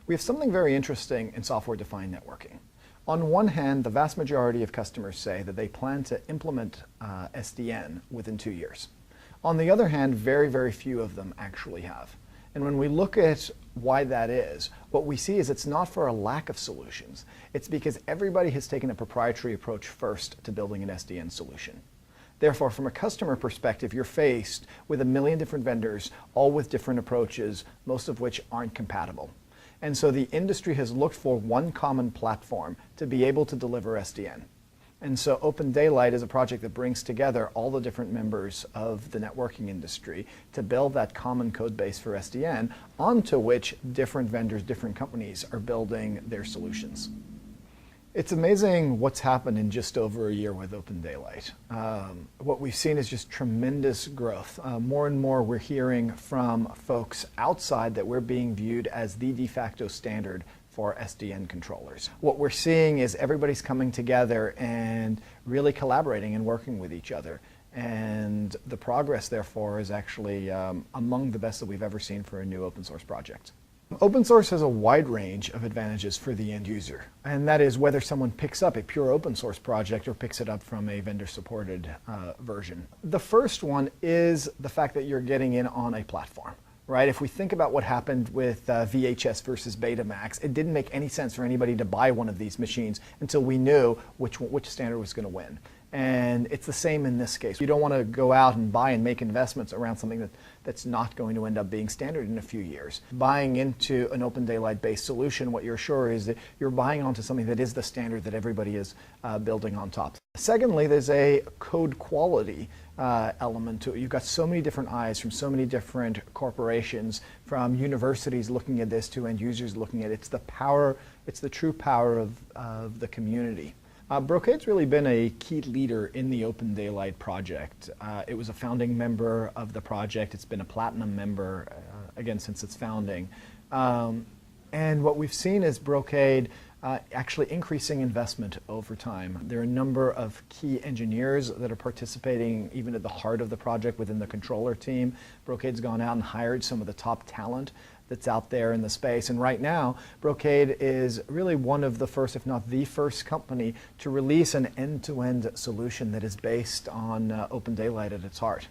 We have something very interesting in software-defined networking. On one hand, the vast majority of customers say that they plan to implement SDN within 2 years. On the other hand, very, very few of them actually have. And when we look at why that is, what we see is it's not for a lack of solutions. It's because everybody has taken a proprietary approach first to building an SDN solution. Therefore, from a customer perspective, you're faced with a million different vendors, all with different approaches, most of which aren't compatible. And so the industry has looked for one common platform to be able to deliver SDN. And so OpenDaylight is a project that brings together all the different members of the networking industry to build that common code base for SDN, onto which different vendors, different companies are building their solutions. It's amazing what's happened in just over a year with OpenDaylight. What we've seen is just tremendous growth. More and more we're hearing from folks outside that we're being viewed as the de facto standard for SDN controllers. What we're seeing is everybody's coming together and really collaborating and working with each other. And the progress, therefore, is actually among the best that we've ever seen for a new open source project. Open source has a wide range of advantages for the end user, and that is whether someone picks up a pure open source project or picks it up from a vendor-supported version. The first one is the fact that you're getting in on a platform. Right? If we think about what happened with VHS versus Betamax, it didn't make any sense for anybody to buy one of these machines until we knew which standard was going to win. And it's the same in this case. You don't want to go out and buy and make investments around something that's not going to end up being standard in a few years. Buying into an OpenDaylight-based solution, what you're sure is that you're buying onto something that is the standard that everybody is building on top. Secondly, there's a code quality element to it. You've got so many different eyes from so many different corporations, from universities looking at this to end users looking at it. It's the true power of the community. Brocade's really been a key leader in the OpenDaylight project. It was a founding member of the project. It's been a platinum member, again, since its founding. And what we've seen is Brocade actually increasing investment over time. There are a number of key engineers that are participating even at the heart of the project within the controller team. Brocade's gone out and hired some of the top talent that's out there in the space. And right now, Brocade is really one of the first, if not the first company to release an end-to-end solution that is based on OpenDaylight at its heart.